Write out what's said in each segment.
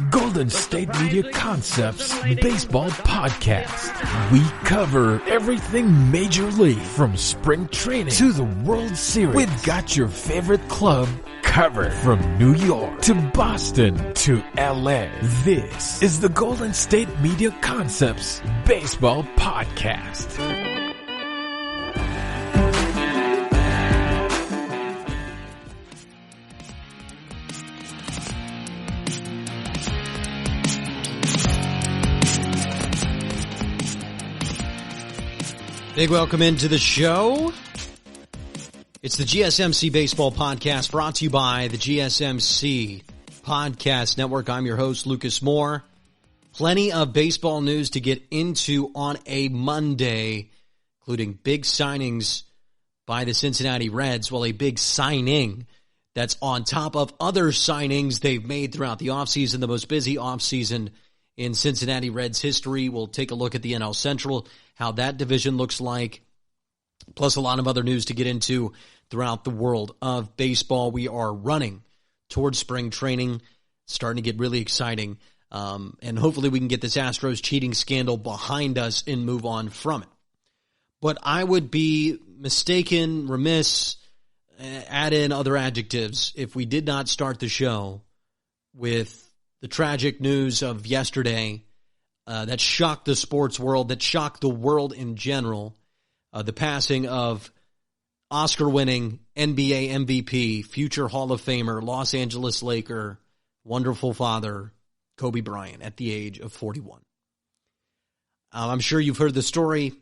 Golden State Media Concepts Baseball Podcast. We cover everything Major League from spring training to the World Series. We've got your favorite club covered from New York to Boston to LA. This is the Golden State Media Concepts Baseball Podcast. Big welcome into the show. It's the GSMC Baseball Podcast brought to you by the GSMC Podcast Network. I'm your host, Lukas Moore. Plenty of baseball news to get into on a Monday, including big signings by the Cincinnati Reds. Well, a big signing that's on top of other signings they've made throughout the offseason, the most busy offseason in Cincinnati Reds history. We'll take a look at the NL Central, how that division looks like, plus a lot of other news to get into throughout the world of baseball. We are running towards spring training, starting to get really exciting, and hopefully we can get this Astros cheating scandal behind us and move on from it. But I would be mistaken, remiss, add in other adjectives, if we did not start the show with the tragic news of yesterday that shocked the sports world, that shocked the world in general, the passing of Oscar-winning NBA MVP, future Hall of Famer, Los Angeles Laker, wonderful father, Kobe Bryant, at the age of 41. I'm sure you've heard the story.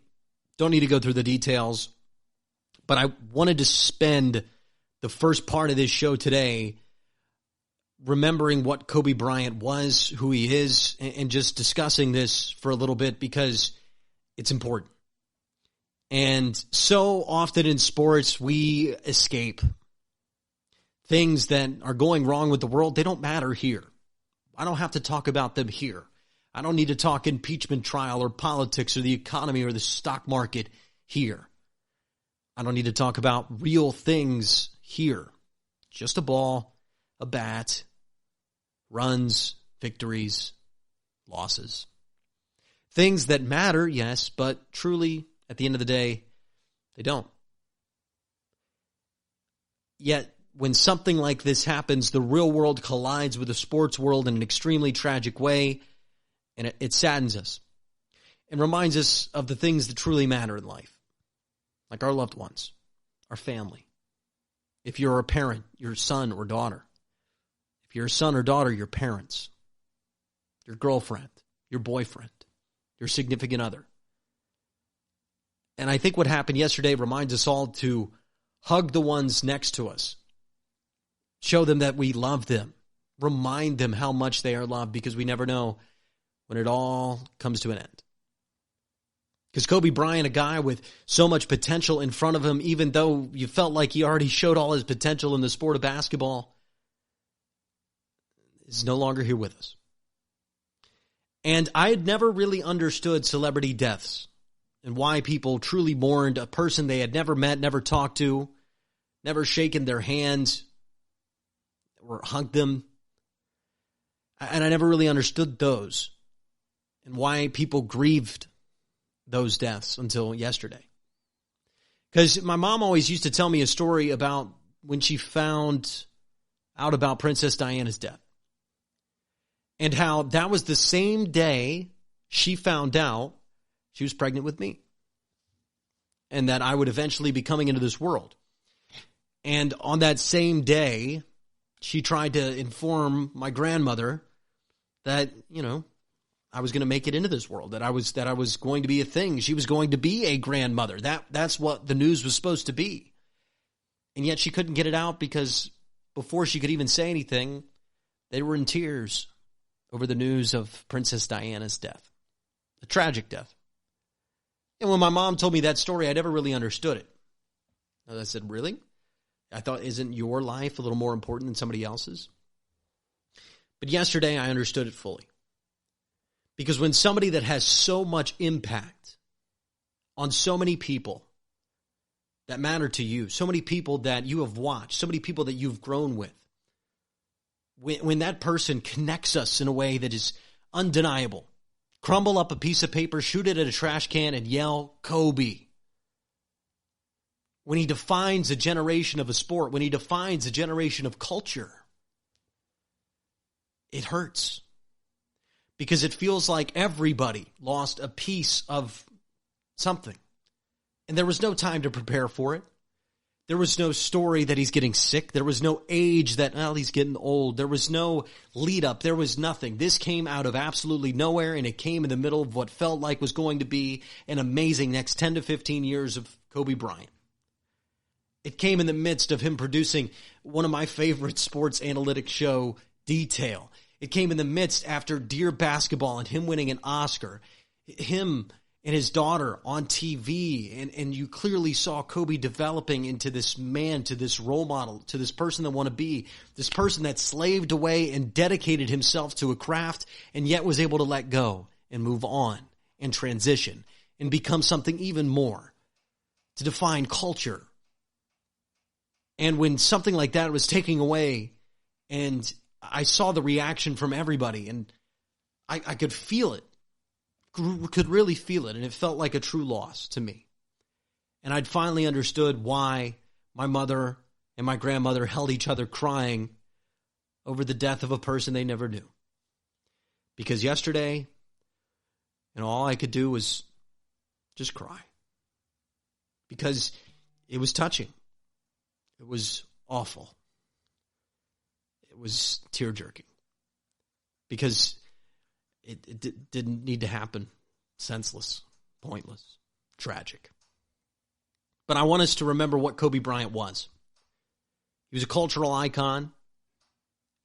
Don't need to go through the details. But I wanted to spend the first part of this show today remembering what Kobe Bryant was, who he is, and just discussing this for a little bit because it's important. And so often in sports, we escape things that are going wrong with the world. They don't matter here. I don't have to talk about them here. I don't need to talk impeachment trial or politics or the economy or the stock market here. I don't need to talk about real things here. Just a ball, a bat, runs, victories, losses. Things that matter, yes, but truly, at the end of the day, they don't. Yet, when something like this happens, the real world collides with the sports world in an extremely tragic way, and it saddens us and reminds us of the things that truly matter in life, like our loved ones, our family. If you're a parent, your son or daughter. If you're a son or daughter, your parents, your girlfriend, your boyfriend, your significant other. And I think what happened yesterday reminds us all to hug the ones next to us. Show them that we love them. Remind them how much they are loved, because we never know when it all comes to an end. Because Kobe Bryant, a guy with so much potential in front of him, even though you felt like he already showed all his potential in the sport of basketball, is no longer here with us. And I had never really understood celebrity deaths and why people truly mourned a person they had never met, never talked to, never shaken their hand or hugged them. And I never really understood those and why people grieved those deaths until yesterday. Because my mom always used to tell me a story about when she found out about Princess Diana's death. And how that was the same day she found out she was pregnant with me. And that I would eventually be coming into this world. And on that same day, she tried to inform my grandmother that, I was going to make it into this world, that I was going to be a thing. She was going to be a grandmother. That's what the news was supposed to be. And yet she couldn't get it out because before she could even say anything, they were in tears over the news of Princess Diana's death, a tragic death. And when my mom told me that story, I never really understood it. And I said, really? I thought, isn't your life a little more important than somebody else's? But yesterday, I understood it fully. Because when somebody that has so much impact on so many people that matter to you, so many people that you have watched, so many people that you've grown with, when that person connects us in a way that is undeniable. Crumble up a piece of paper, shoot it at a trash can, and yell, Kobe. When he defines a generation of a sport, when he defines a generation of culture, it hurts. Because it feels like everybody lost a piece of something. And there was no time to prepare for it. There was no story that he's getting sick. There was no age that, well, he's getting old. There was no lead up. There was nothing. This came out of absolutely nowhere, and it came in the middle of what felt like was going to be an amazing next 10 to 15 years of Kobe Bryant. It came in the midst of him producing one of my favorite sports analytics show, Detail. It came in the midst after Dear Basketball and him winning an Oscar. Him and his daughter on TV, and you clearly saw Kobe developing into this man, to this role model, to this person that want to be, this person that slaved away and dedicated himself to a craft and yet was able to let go and move on and transition and become something even more, to define culture. And when something like that was taken away, and I saw the reaction from everybody, and I could feel it. Could really feel it, and it felt like a true loss to me. And I'd finally understood why my mother and my grandmother held each other crying over the death of a person they never knew. Because yesterday, all I could do was just cry. Because it was touching. It was awful. It was tear-jerking. Because it didn't need to happen. Senseless, pointless, tragic. But I want us to remember what Kobe Bryant was. He was a cultural icon.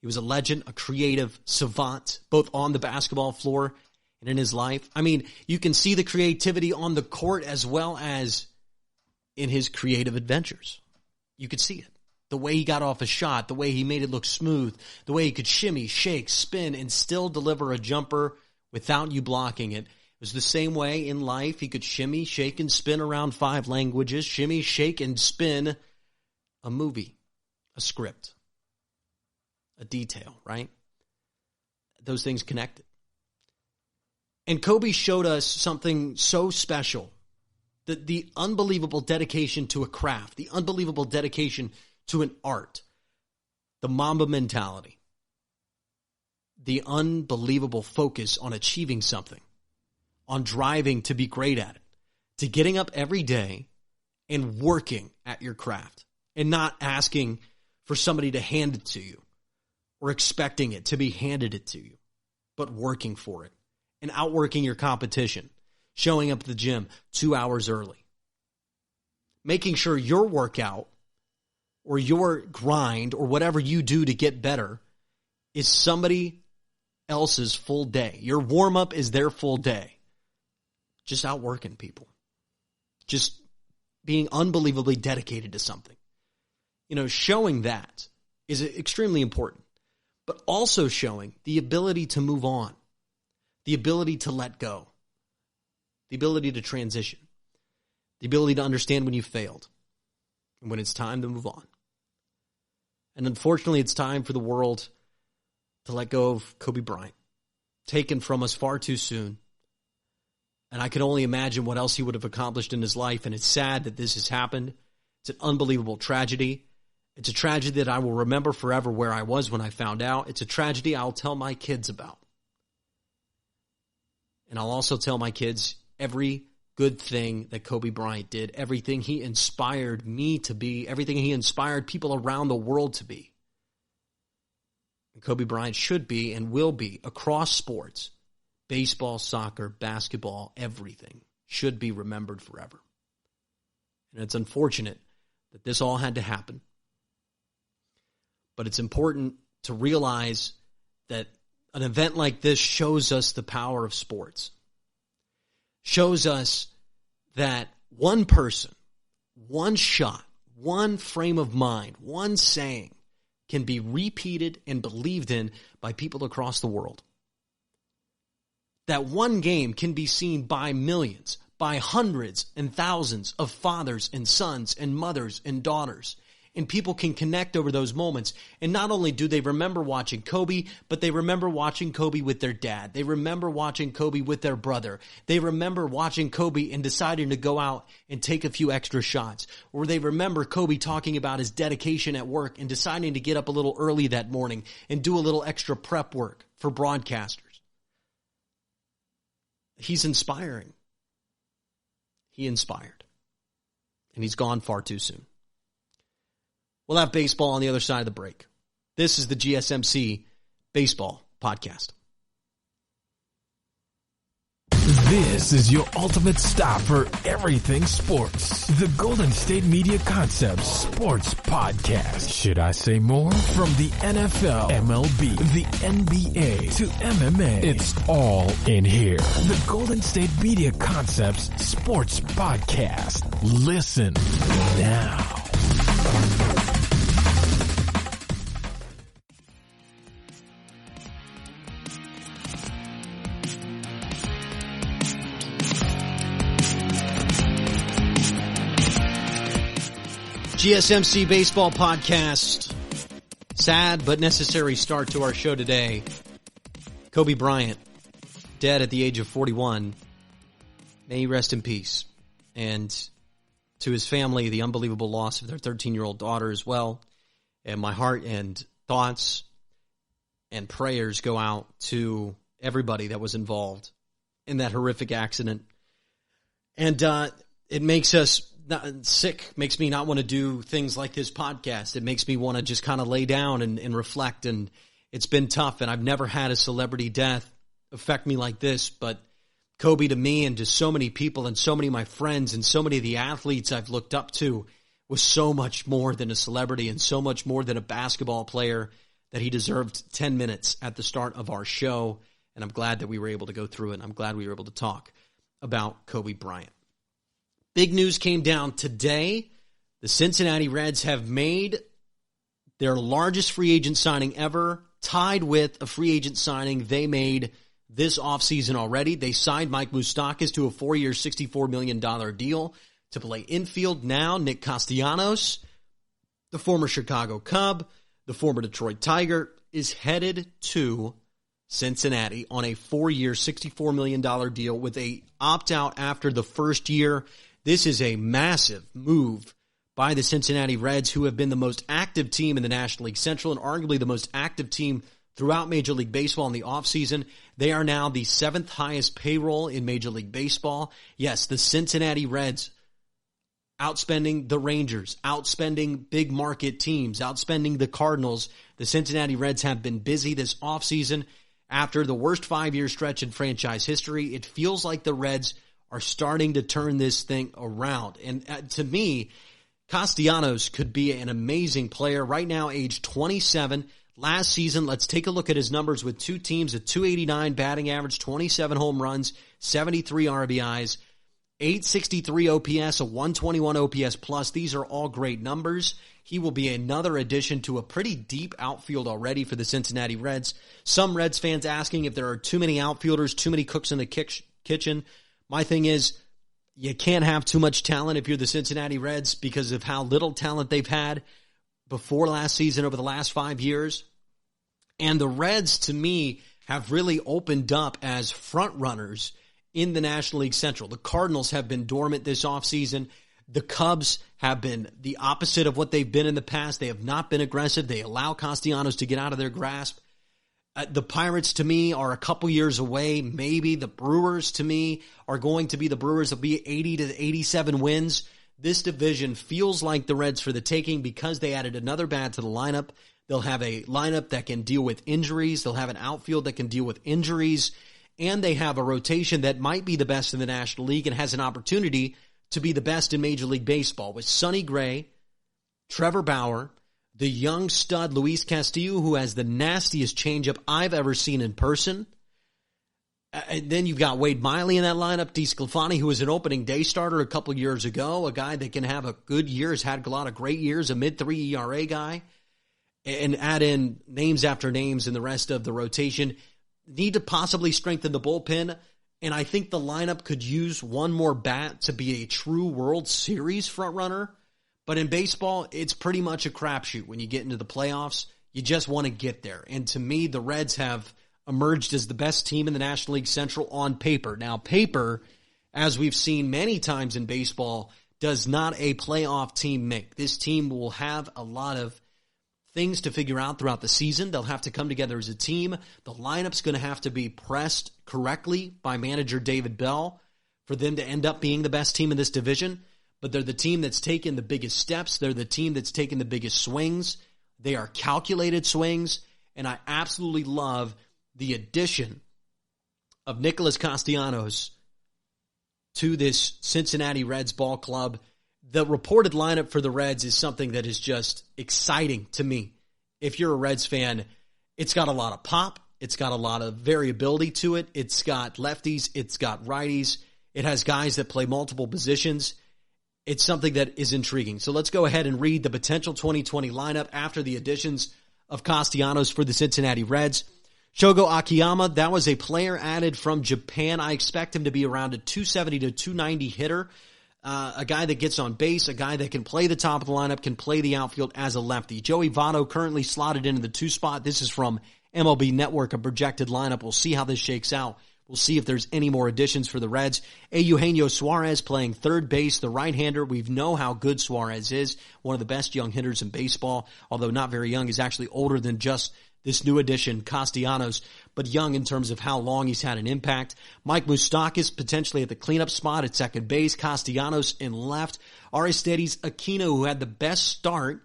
He was a legend, a creative savant, both on the basketball floor and in his life. I mean, you can see the creativity on the court as well as in his creative adventures. You could see it. The way he got off a shot, the way he made it look smooth, the way he could shimmy, shake, spin, and still deliver a jumper without you blocking it. It was the same way in life. He could shimmy, shake, and spin around 5 languages, shimmy, shake, and spin a movie, a script, a detail, right? Those things connected. And Kobe showed us something so special, that the unbelievable dedication to a craft, the unbelievable dedication to an art, the Mamba mentality, the unbelievable focus on achieving something, on driving to be great at it, to getting up every day and working at your craft and not asking for somebody to hand it to you or expecting it to be handed it to you, but working for it and outworking your competition, showing up at the gym 2 hours early, making sure your workout or your grind or whatever you do to get better is somebody else's full day. Your warm-up is their full day. Just outworking people. Just being unbelievably dedicated to something. Showing that is extremely important. But also showing the ability to move on. The ability to let go. The ability to transition. The ability to understand when you failed. And when it's time to move on. And unfortunately, it's time for the world to let go of Kobe Bryant, taken from us far too soon. And I can only imagine what else he would have accomplished in his life, and it's sad that this has happened. It's an unbelievable tragedy. It's a tragedy that I will remember forever where I was when I found out. It's a tragedy I'll tell my kids about. And I'll also tell my kids every good thing that Kobe Bryant did, everything he inspired me to be, everything he inspired people around the world to be. And Kobe Bryant should be and will be across sports, baseball, soccer, basketball, everything should be remembered forever. And it's unfortunate that this all had to happen. But it's important to realize that an event like this shows us the power of sports. Shows us that one person, one shot, one frame of mind, one saying can be repeated and believed in by people across the world. That one game can be seen by millions, by hundreds and thousands of fathers and sons and mothers and daughters and people can connect over those moments. And not only do they remember watching Kobe, but they remember watching Kobe with their dad. They remember watching Kobe with their brother. They remember watching Kobe and deciding to go out and take a few extra shots. Or they remember Kobe talking about his dedication at work and deciding to get up a little early that morning and do a little extra prep work for broadcasters. He's inspiring. He inspired. And he's gone far too soon. We'll have baseball on the other side of the break. This is the GSMC Baseball Podcast. This is your ultimate stop for everything sports. The Golden State Media Concepts Sports Podcast. Should I say more? From the NFL, MLB, the NBA to MMA, it's all in here. The Golden State Media Concepts Sports Podcast. Listen now. GSMC Baseball Podcast. Sad but necessary start to our show today. Kobe Bryant, dead at the age of 41. May he rest in peace. And to his family, the unbelievable loss of their 13-year-old daughter as well. And my heart and thoughts and prayers go out to everybody that was involved in that horrific accident. And it makes us sick, makes me not want to do things like this podcast. It makes me want to just kind of lay down and reflect. And it's been tough. And I've never had a celebrity death affect me like this. But Kobe to me and to so many people and so many of my friends and so many of the athletes I've looked up to was so much more than a celebrity and so much more than a basketball player that he deserved 10 minutes at the start of our show. And I'm glad that we were able to go through it. And I'm glad we were able to talk about Kobe Bryant. Big news came down today. The Cincinnati Reds have made their largest free agent signing ever, tied with a free agent signing they made this offseason already. They signed Mike Moustakas to a 4-year, $64 million deal to play infield. Now, Nick Castellanos, the former Chicago Cub, the former Detroit Tiger, is headed to Cincinnati on a 4-year, $64 million deal with a opt-out after the first year. This is a massive move by the Cincinnati Reds, who have been the most active team in the National League Central and arguably the most active team throughout Major League Baseball in the offseason. They are now the 7th highest payroll in Major League Baseball. Yes, the Cincinnati Reds outspending the Rangers, outspending big market teams, outspending the Cardinals. The Cincinnati Reds have been busy this offseason. After the worst 5-year stretch in franchise history, it feels like the Reds are starting to turn this thing around. And to me, Castellanos could be an amazing player. Right now, age 27. Last season, let's take a look at his numbers with two teams, a .289 batting average, 27 home runs, 73 RBIs, 863 OPS, a 121 OPS plus. These are all great numbers. He will be another addition to a pretty deep outfield already for the Cincinnati Reds. Some Reds fans asking if there are too many outfielders, too many cooks in the kitchen. My thing is, you can't have too much talent if you're the Cincinnati Reds because of how little talent they've had before last season over the last 5 years. And the Reds, to me, have really opened up as front runners in the National League Central. The Cardinals have been dormant this offseason. The Cubs have been the opposite of what they've been in the past. They have not been aggressive. They allow Castellanos to get out of their grasp. The Pirates, to me, are a couple years away. Maybe the Brewers, to me, are going to be the Brewers. Will be 80 to 87 wins. This division feels like the Reds for the taking because they added another bat to the lineup. They'll have a lineup that can deal with injuries. They'll have an outfield that can deal with injuries. And they have a rotation that might be the best in the National League and has an opportunity to be the best in Major League Baseball with Sonny Gray, Trevor Bauer, the young stud Luis Castillo, who has the nastiest changeup I've ever seen in person. And then you've got Wade Miley in that lineup, DeSclafani, who was an opening day starter a couple years ago, a guy that can have a good year, has had a lot of great years, a mid-3 ERA guy, and add in names after names in the rest of the rotation. Need to possibly strengthen the bullpen, and I think the lineup could use one more bat to be a true World Series frontrunner. But in baseball, it's pretty much a crapshoot. When you get into the playoffs, you just want to get there. And to me, the Reds have emerged as the best team in the National League Central on paper. Now, paper, as we've seen many times in baseball, does not a playoff team make. This team will have a lot of things to figure out throughout the season. They'll have to come together as a team. The lineup's going to have to be pressed correctly by manager David Bell for them to end up being the best team in this division. But they're the team that's taken the biggest steps. They're the team that's taken the biggest swings. They are calculated swings. And I absolutely love the addition of Nick Castellanos to this Cincinnati Reds ball club. The reported lineup for the Reds is something that is just exciting to me. If you're a Reds fan, it's got a lot of pop. It's got a lot of variability to it. It's got lefties. It's got righties. It has guys that play multiple positions. It's something that is intriguing. So let's go ahead and read the potential 2020 lineup after the additions of Castellanos for the Cincinnati Reds. Shogo Akiyama, that was a player added from Japan. I expect him to be around a 270 to 290 hitter. A guy that gets on base, a guy that can play the top of the lineup, can play the outfield as a lefty. Joey Votto currently slotted into the 2 spot. This is from MLB Network, a projected lineup. We'll see how this shakes out. We'll see if there's any more additions for the Reds. Eugenio Suarez playing third base, the right-hander. We know how good Suarez is, one of the best young hitters in baseball, although not very young. He's actually older than just this new addition, Castellanos, but young in terms of how long he's had an impact. Mike Moustakas potentially at the cleanup spot at second base. Castellanos in left. Aristides Aquino, who had the best start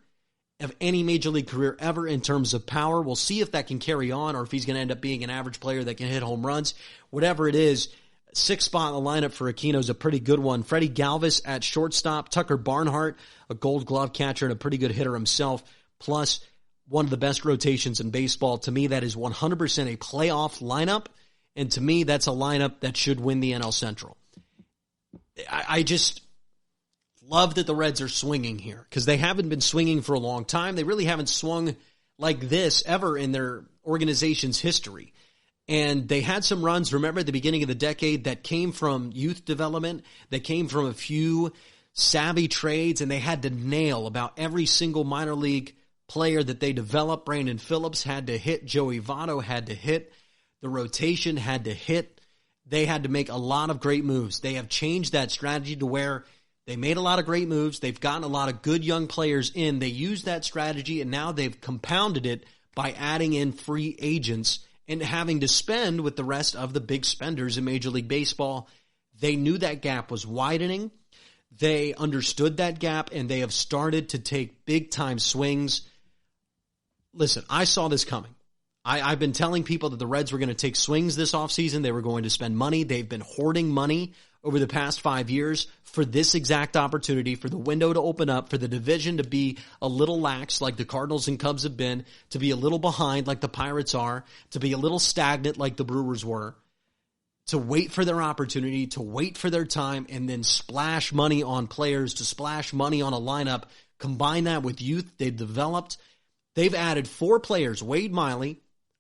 of any Major League career ever in terms of power. We'll see if that can carry on or if he's going to end up being an average player that can hit home runs. Whatever it is, 6th spot in the lineup for Aquino is a pretty good one. Freddie Galvis at shortstop. Tucker Barnhart, a Gold Glove catcher and a pretty good hitter himself, plus one of the best rotations in baseball. To me, that is 100% a playoff lineup, and to me, that's a lineup that should win the NL Central. I just love that the Reds are swinging here because they haven't been swinging for a long time. They really haven't swung like this ever in their organization's history. And they had some runs, remember, at the beginning of the decade that came from youth development, that came from a few savvy trades, and they had to nail about every single minor league player that they developed. Brandon Phillips had to hit. Joey Votto had to hit. The rotation had to hit. They had to make a lot of great moves. They have changed that strategy to where they made a lot of great moves. They've gotten a lot of good young players in. They used that strategy, and now they've compounded it by adding in free agents and having to spend with the rest of the big spenders in Major League Baseball. They knew that gap was widening. They understood that gap, and they have started to take big-time swings. Listen, I saw this coming. I've been telling people that the Reds were going to take swings this offseason. They were going to spend money. They've been hoarding money over the past 5 years for this exact opportunity, for the window to open up, for the division to be a little lax like the Cardinals and Cubs have been, to be a little behind like the Pirates are, to be a little stagnant like the Brewers were, to wait for their opportunity, to wait for their time, and then splash money on players, to splash money on a lineup. Combine that with youth they've developed. They've added 4 players, Wade Miley,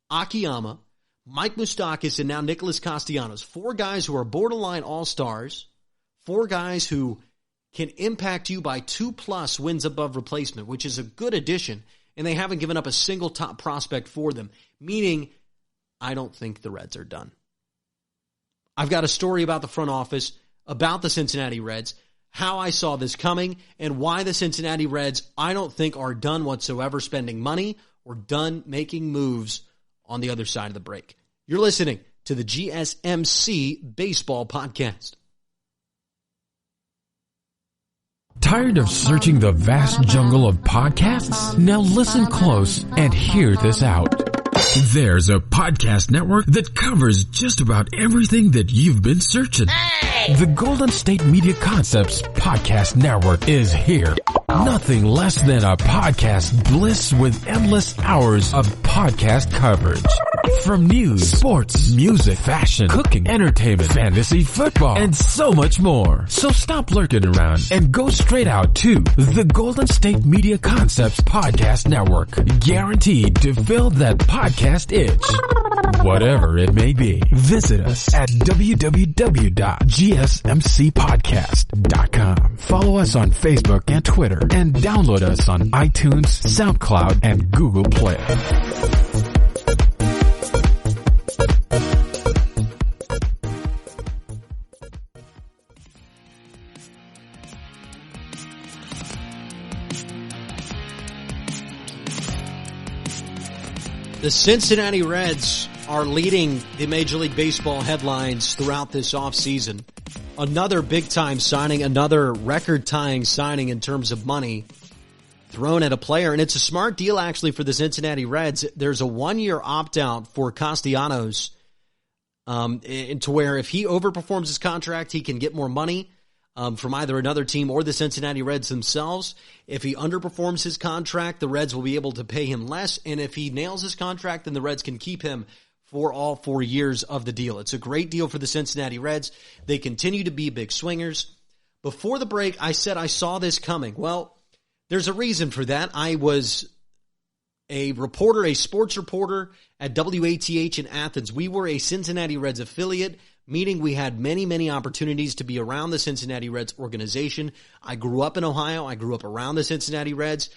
Akiyama, Mike Moustakas, and now Nicholas Castellanos. 4 guys who are borderline all-stars, 4 guys who can impact you by 2+ wins above replacement, which is a good addition, and they haven't given up a single top prospect for them, meaning I don't think the Reds are done. I've got a story about the front office, about the Cincinnati Reds, how I saw this coming, and why the Cincinnati Reds, I don't think, are done whatsoever spending money or done making moves on the other side of the break. You're listening to the GSMC Baseball Podcast. Tired of searching the vast jungle of podcasts? Now listen close and hear this out. There's a podcast network that covers just about everything that you've been searching. Hey! The Golden State Media Concepts Podcast Network is here. Nothing less than a podcast bliss with endless hours of podcast coverage. more. From news, sports, music, fashion, cooking, entertainment, fantasy, football, and so much more. So stop lurking around and go straight out to the Golden State Media Concepts Podcast Network. Guaranteed to fill that podcast itch. Whatever it may be. Visit us at www.gsmcpodcast.com. Follow us on Facebook and Twitter, and download us on iTunes, SoundCloud, and Google Play. The Cincinnati Reds are leading the Major League Baseball headlines throughout this offseason. Another big-time signing, another record-tying signing in terms of money thrown at a player. And it's a smart deal, actually, for the Cincinnati Reds. There's a 1-year opt-out for Castellanos to where if he overperforms his contract, he can get more money from either another team or the Cincinnati Reds themselves. If he underperforms his contract, the Reds will be able to pay him less. And if he nails his contract, then the Reds can keep him for all 4 years of the deal. It's a great deal for the Cincinnati Reds. They continue to be big swingers. Before the break, I said I saw this coming. Well, there's a reason for that. I was a reporter, a sports reporter at WATH in Athens. We were a Cincinnati Reds affiliate, meaning we had many, many opportunities to be around the Cincinnati Reds organization. I grew up in Ohio. I grew up around the Cincinnati Reds.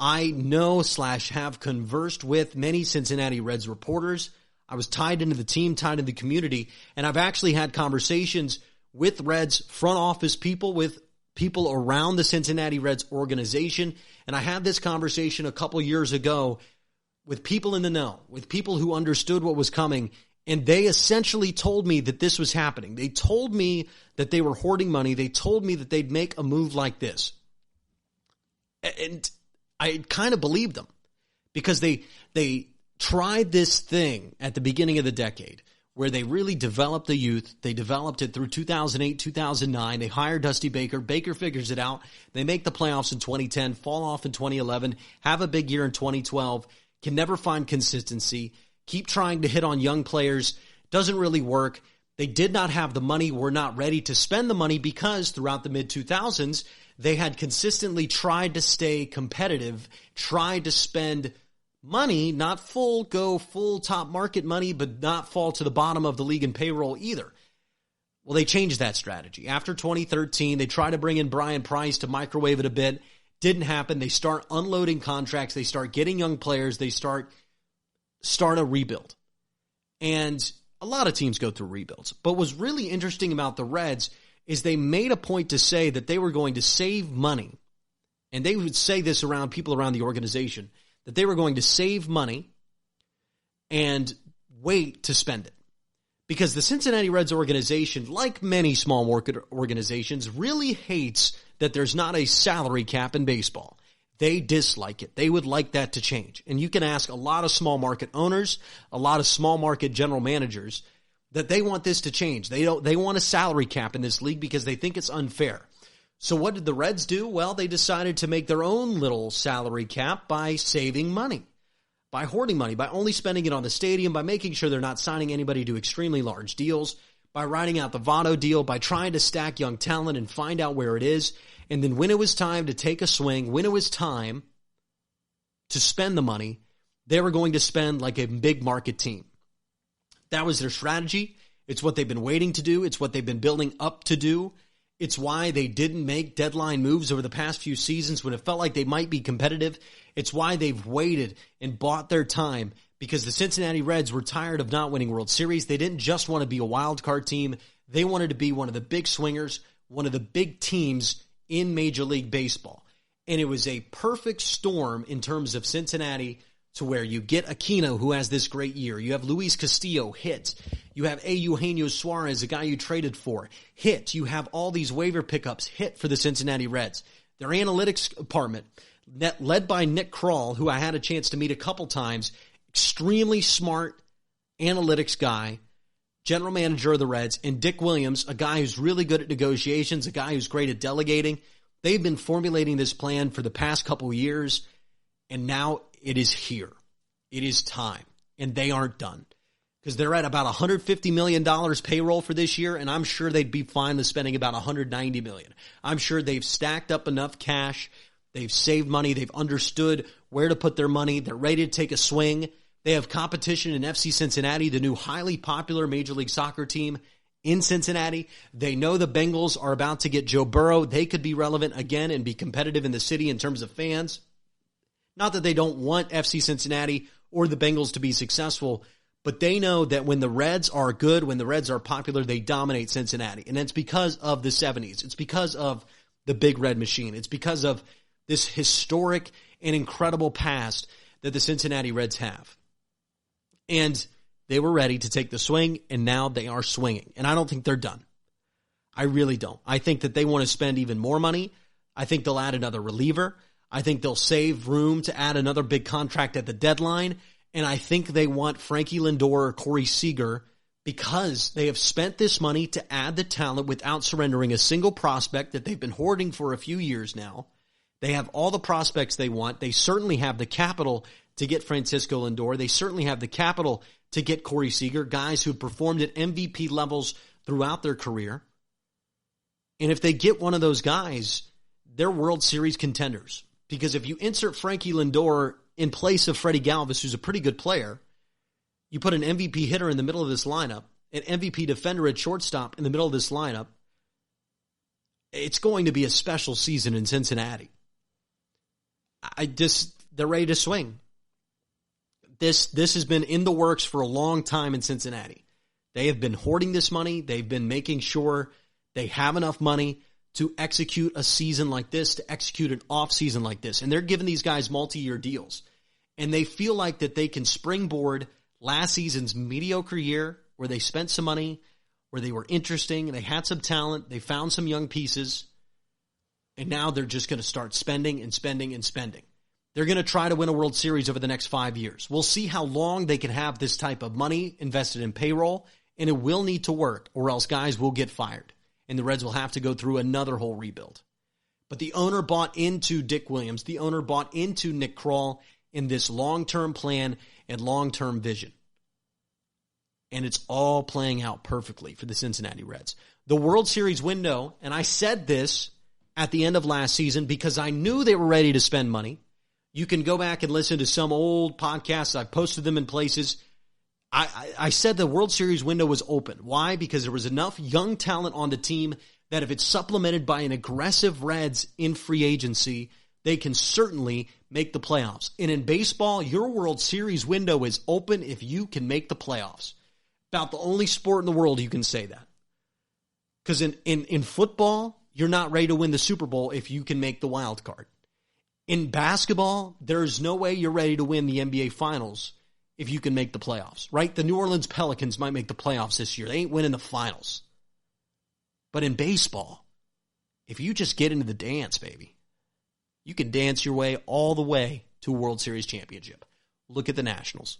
I know / have conversed with many Cincinnati Reds reporters. I was tied into the team, tied into the community, and I've actually had conversations with Reds front office people, with people around the Cincinnati Reds organization. And I had this conversation a couple years ago with people in the know, with people who understood what was coming. And they essentially told me that this was happening. They told me that they were hoarding money. They told me that they'd make a move like this. And I kind of believed them because they tried this thing at the beginning of the decade where they really developed the youth. They developed it through 2008, 2009. They hired Dusty Baker. Baker figures it out. They make the playoffs in 2010, fall off in 2011, have a big year in 2012, can never find consistency. Keep trying to hit on young players. Doesn't really work. They did not have the money, were not ready to spend the money because throughout the mid-2000s, they had consistently tried to stay competitive, tried to spend money, not full top market money, but not fall to the bottom of the league in payroll either. Well, they changed that strategy. After 2013, they tried to bring in Brian Price to microwave it a bit. Didn't happen. They start unloading contracts. They start getting young players. They start a rebuild. And a lot of teams go through rebuilds. But what's really interesting about the Reds is they made a point to say that they were going to save money. And they would say this around people around the organization, that they were going to save money and wait to spend it. Because the Cincinnati Reds organization, like many small market organizations, really hates that there's not a salary cap in baseball. They dislike it. They would like that to change. And you can ask a lot of small market owners, a lot of small market general managers, that they want this to change. They want a salary cap in this league because they think it's unfair. So what did the Reds do? Well, they decided to make their own little salary cap by saving money, by hoarding money, by only spending it on the stadium, by making sure they're not signing anybody to extremely large deals, by writing out the Votto deal, by trying to stack young talent and find out where it is. And then when it was time to take a swing, when it was time to spend the money, they were going to spend like a big market team. That was their strategy. It's what they've been waiting to do. It's what they've been building up to do. It's why they didn't make deadline moves over the past few seasons when it felt like they might be competitive. It's why they've waited and bought their time, because the Cincinnati Reds were tired of not winning World Series. They didn't just want to be a wild card team. They wanted to be one of the big swingers, one of the big teams in Major League Baseball. And it was a perfect storm in terms of Cincinnati, to where you get Aquino, who has this great year. You have Luis Castillo, hit. You have Eugenio Suarez, a guy you traded for, hit. You have all these waiver pickups, hit for the Cincinnati Reds. Their analytics department, led by Nick Krall, who I had a chance to meet a couple times, extremely smart analytics guy, general manager of the Reds, and Dick Williams, a guy who's really good at negotiations, a guy who's great at delegating. They've been formulating this plan for the past couple years, and now it is here. It is time. and they aren't done. Because they're at about $150 million payroll for this year, and I'm sure they'd be fine with spending about $190 million. I'm sure they've stacked up enough cash. They've saved money. They've understood where to put their money. They're ready to take a swing. They have competition in FC Cincinnati, the new highly popular Major League Soccer team in Cincinnati. They know the Bengals are about to get Joe Burrow. They could be relevant again and be competitive in the city in terms of fans. Not that they don't want FC Cincinnati or the Bengals to be successful, but they know that when the Reds are good, when the Reds are popular, they dominate Cincinnati. And it's because of the 70s. It's because of the Big Red Machine. It's because of this historic and incredible past that the Cincinnati Reds have. And they were ready to take the swing, and now they are swinging. And I don't think they're done. I really don't. I think that they want to spend even more money. I think they'll add another reliever. I think they'll save room to add another big contract at the deadline. And I think they want Frankie Lindor or Corey Seager because they have spent this money to add the talent without surrendering a single prospect that they've been hoarding for a few years now. They have all the prospects they want. They certainly have the capital to get Francisco Lindor. They certainly have the capital to get Corey Seager, guys who performed at MVP levels throughout their career. And if they get one of those guys, they're World Series contenders. Because if you insert Frankie Lindor in place of Freddie Galvis, who's a pretty good player, you put an MVP hitter in the middle of this lineup, an MVP defender at shortstop in the middle of this lineup, it's going to be a special season in Cincinnati. They're ready to swing. This has been in the works for a long time in Cincinnati. They have been hoarding this money. They've been making sure they have enough money to execute a season like this, to execute an off season like this. And they're giving these guys multi-year deals. And they feel like that they can springboard last season's mediocre year where they spent some money, where they were interesting, they had some talent, they found some young pieces, and now they're just going to start spending and spending and spending. They're going to try to win a World Series over the next 5 years. We'll see how long they can have this type of money invested in payroll, and it will need to work, or else guys will get fired, and the Reds will have to go through another whole rebuild. But the owner bought into Dick Williams. The owner bought into Nick Krall in this long-term plan and long-term vision. And it's all playing out perfectly for the Cincinnati Reds. The World Series window, and I said this at the end of last season because I knew they were ready to spend money. You can go back and listen to some old podcasts. I've posted them in places. I said the World Series window was open. Why? Because there was enough young talent on the team that if it's supplemented by an aggressive Reds in free agency, they can certainly make the playoffs. And in baseball, your World Series window is open if you can make the playoffs. About the only sport in the world you can say that. Because in football, you're not ready to win the Super Bowl if you can make the wild card. In basketball, there's no way you're ready to win the NBA Finals if you can make the playoffs, right? The New Orleans Pelicans might make the playoffs this year. They ain't winning the finals. But in baseball, if you just get into the dance, baby, you can dance your way all the way to a World Series championship. Look at the Nationals.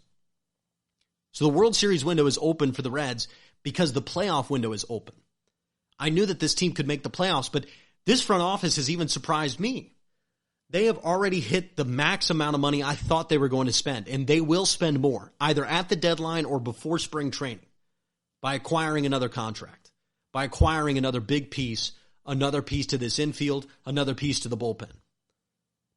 So the World Series window is open for the Reds because the playoff window is open. I knew that this team could make the playoffs, but this front office has even surprised me. They have already hit the max amount of money I thought they were going to spend, and they will spend more, either at the deadline or before spring training, by acquiring another contract, by acquiring another big piece, another piece to this infield, another piece to the bullpen.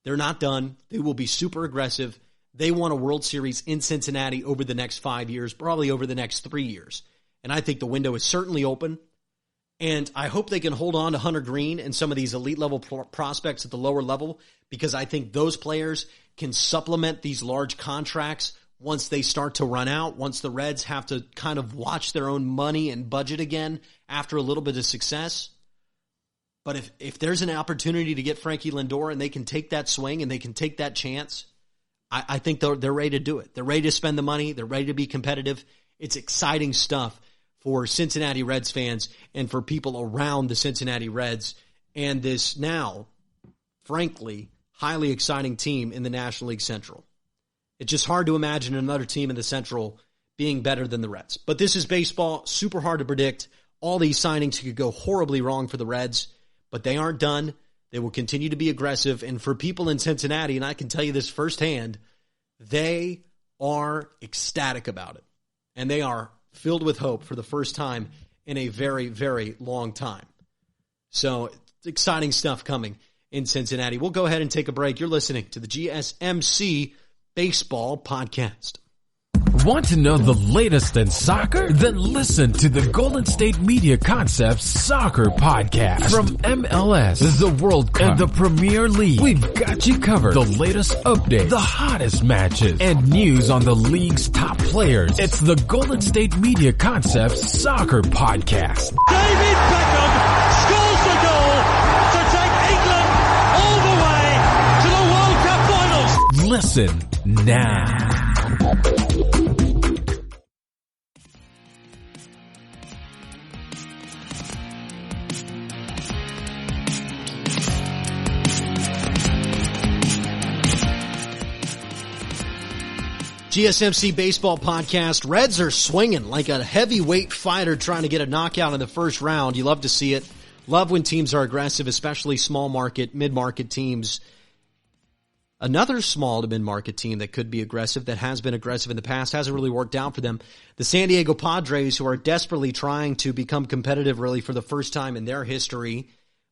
They're not done. They will be super aggressive. They want a World Series in Cincinnati over the next 5 years, probably over the next 3 years. And I think the window is certainly open. And I hope they can hold on to Hunter Green and some of these elite level prospects at the lower level, because I think those players can supplement these large contracts once they start to run out, once the Reds have to kind of watch their own money and budget again after a little bit of success. But if there's an opportunity to get Frankie Lindor and they can take that swing and they can take that chance, I think they're ready to do it. They're ready to spend the money. They're ready to be competitive. It's exciting stuff for Cincinnati Reds fans and for people around the Cincinnati Reds and this now, frankly, highly exciting team in the National League Central. It's just hard to imagine another team in the Central being better than the Reds. But this is baseball, super hard to predict. All these signings could go horribly wrong for the Reds, but they aren't done. They will continue to be aggressive. And for people in Cincinnati, and I can tell you this firsthand, they are ecstatic about it. And they are filled with hope for the first time in a very, very long time. So it's exciting stuff coming in Cincinnati. We'll go ahead and take a break. You're listening to the GSMC Baseball Podcast. Want to know the latest in soccer? Then listen to the Golden State Media Concepts Soccer Podcast. From MLS, the World Cup, and the Premier League, we've got you covered. The latest updates, the hottest matches, and news on the league's top players. It's the Golden State Media Concepts Soccer Podcast. David Beckham scores the goal to take England all the way to the World Cup finals. Listen now. GSMC Baseball Podcast. Reds are swinging like a heavyweight fighter trying to get a knockout in the first round. You love to see it. Love when teams are aggressive, especially small market, mid-market teams. Another small to mid-market team that could be aggressive, that has been aggressive in the past, hasn't really worked out for them. The San Diego Padres, who are desperately trying to become competitive really for the first time in their history,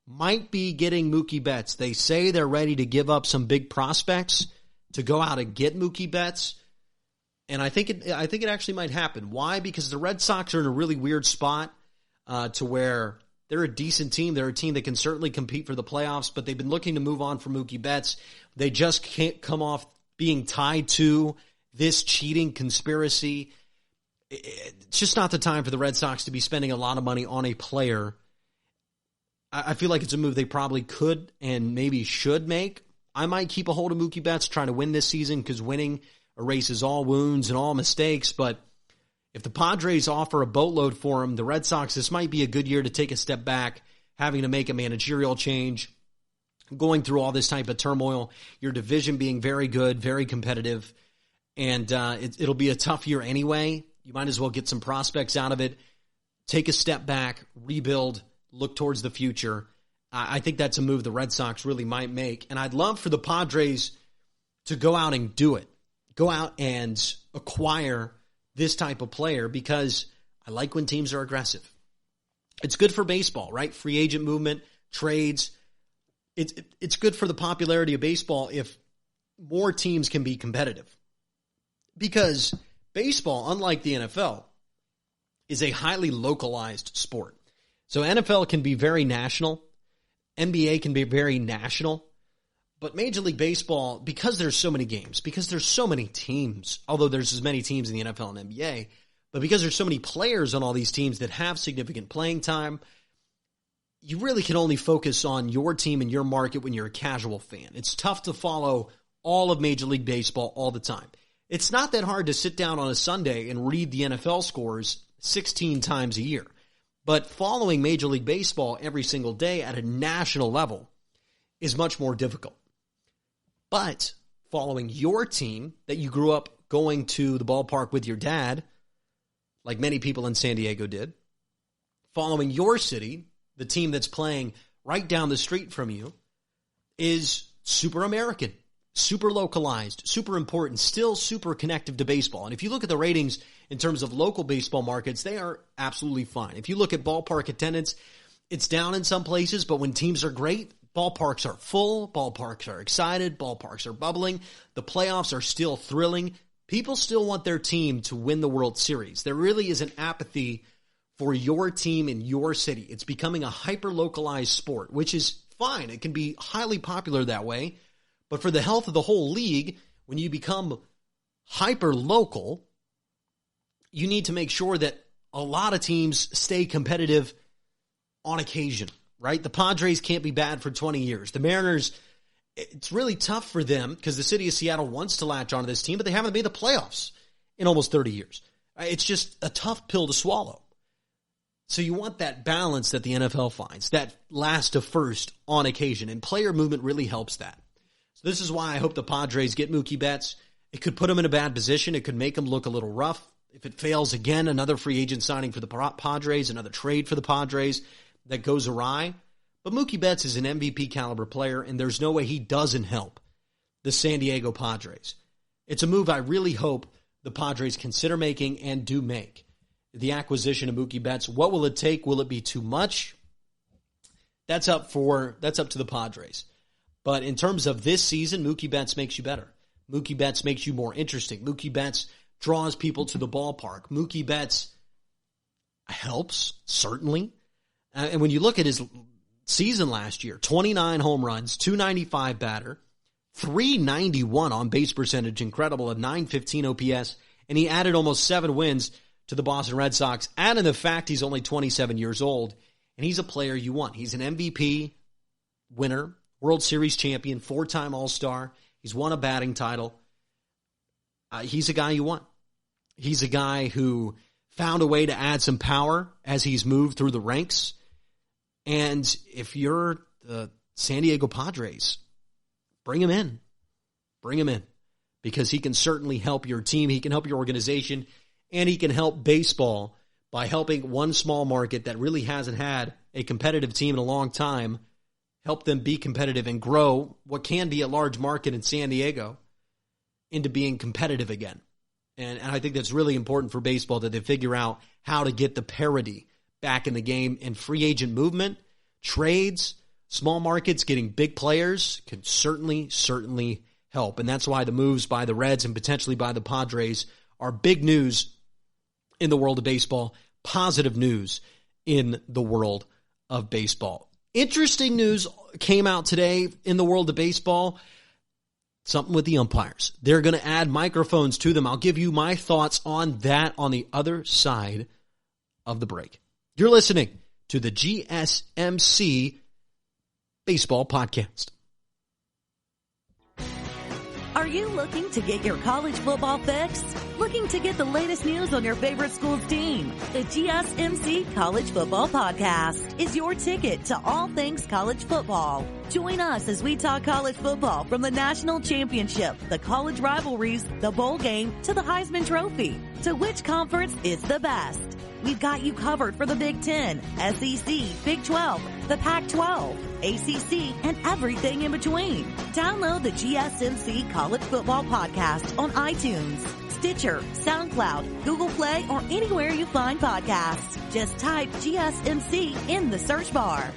might be getting Mookie Betts. They say they're ready to give up some big prospects to go out and get Mookie Betts. And I think it actually might happen. Why? Because the Red Sox are in a really weird spot to where they're a decent team. They're a team that can certainly compete for the playoffs, but they've been looking to move on from Mookie Betts. They just can't come off being tied to this cheating conspiracy. It's just not the time for the Red Sox to be spending a lot of money on a player. I feel like it's a move they probably could and maybe should make. I might keep a hold of Mookie Betts trying to win this season because winning erases all wounds and all mistakes, but if the Padres offer a boatload for him, the Red Sox, this might be a good year to take a step back, having to make a managerial change, going through all this type of turmoil, your division being very good, very competitive, and it'll be a tough year anyway. You might as well get some prospects out of it, take a step back, rebuild, look towards the future. I think that's a move the Red Sox really might make, and I'd love for the Padres to go out and do it. Go out and acquire this type of player because I like when teams are aggressive. It's good for baseball, right? Free agent movement, trades. It's good for the popularity of baseball if more teams can be competitive. Because baseball, unlike the NFL, is a highly localized sport. So NFL can be very national. NBA can be very national. But Major League Baseball, because there's so many games, because there's so many teams, although there's as many teams in the NFL and NBA, but because there's so many players on all these teams that have significant playing time, you really can only focus on your team and your market when you're a casual fan. It's tough to follow all of Major League Baseball all the time. It's not that hard to sit down on a Sunday and read the NFL scores 16 times a year. But following Major League Baseball every single day at a national level is much more difficult. But following your team that you grew up going to the ballpark with your dad, like many people in San Diego did, following your city, the team that's playing right down the street from you, is super American, super localized, super important, still super connective to baseball. And if you look at the ratings in terms of local baseball markets, they are absolutely fine. If you look at ballpark attendance, it's down in some places, but when teams are great, ballparks are full, ballparks are excited, ballparks are bubbling, the playoffs are still thrilling. People still want their team to win the World Series. There really is an apathy for your team in your city. It's becoming a hyper-localized sport, which is fine. It can be highly popular that way. But for the health of the whole league, when you become hyper-local, you need to make sure that a lot of teams stay competitive on occasion. Right? The Padres can't be bad for 20 years. The Mariners, it's really tough for them because the city of Seattle wants to latch onto this team, but they haven't made the playoffs in almost 30 years. It's just a tough pill to swallow. So you want that balance that the NFL finds, that last to first on occasion, and player movement really helps that. So this is why I hope the Padres get Mookie Betts. It could put them in a bad position. It could make them look a little rough. If it fails again, another free agent signing for the Padres, another trade for the Padres that goes awry. But Mookie Betts is an MVP caliber player, and there's no way he doesn't help the San Diego Padres. It's a move I really hope the Padres consider making and do make. The acquisition of Mookie Betts, what will it take? Will it be too much? That's up to the Padres. But in terms of this season, Mookie Betts makes you better. Mookie Betts makes you more interesting. Mookie Betts draws people to the ballpark. Mookie Betts helps, certainly. And when you look at his season last year, 29 home runs, 295 batter, 391 on base percentage, incredible, a 915 OPS, and he added almost 7 wins to the Boston Red Sox, adding the fact he's only 27 years old, and he's a player you want. He's an MVP winner, World Series champion, 4-time All-Star. He's won a batting title. He's a guy you want. He's a guy who found a way to add some power as he's moved through the ranks. And if you're the San Diego Padres, bring him in. Bring him in. Because he can certainly help your team. He can help your organization. And he can help baseball by helping one small market that really hasn't had a competitive team in a long time, help them be competitive and grow what can be a large market in San Diego into being competitive again. And I think that's really important for baseball, that they figure out how to get the parity back in the game. And free agent movement, trades, small markets getting big players can certainly help. And that's why the moves by the Reds and potentially by the Padres are big news in the world of baseball, positive news in the world of baseball. Interesting news came out today in the world of baseball. Something with the umpires. They're going to add microphones to them. I'll give you my thoughts on that on the other side of the break. You're listening to the GSMC Baseball Podcast. Are you looking to get your college football fix? Looking to get the latest news on your favorite school's team? The GSMC College Football Podcast is your ticket to all things college football. Join us as we talk college football from the national championship, the college rivalries, the bowl game, to the Heisman Trophy. To which conference is the best? We've got you covered for the Big Ten, SEC, Big 12, the Pac-12, ACC, and everything in between. Download the GSMC College Football Podcast on iTunes, Stitcher, SoundCloud, Google Play, or anywhere you find podcasts. Just type GSMC in the search bar.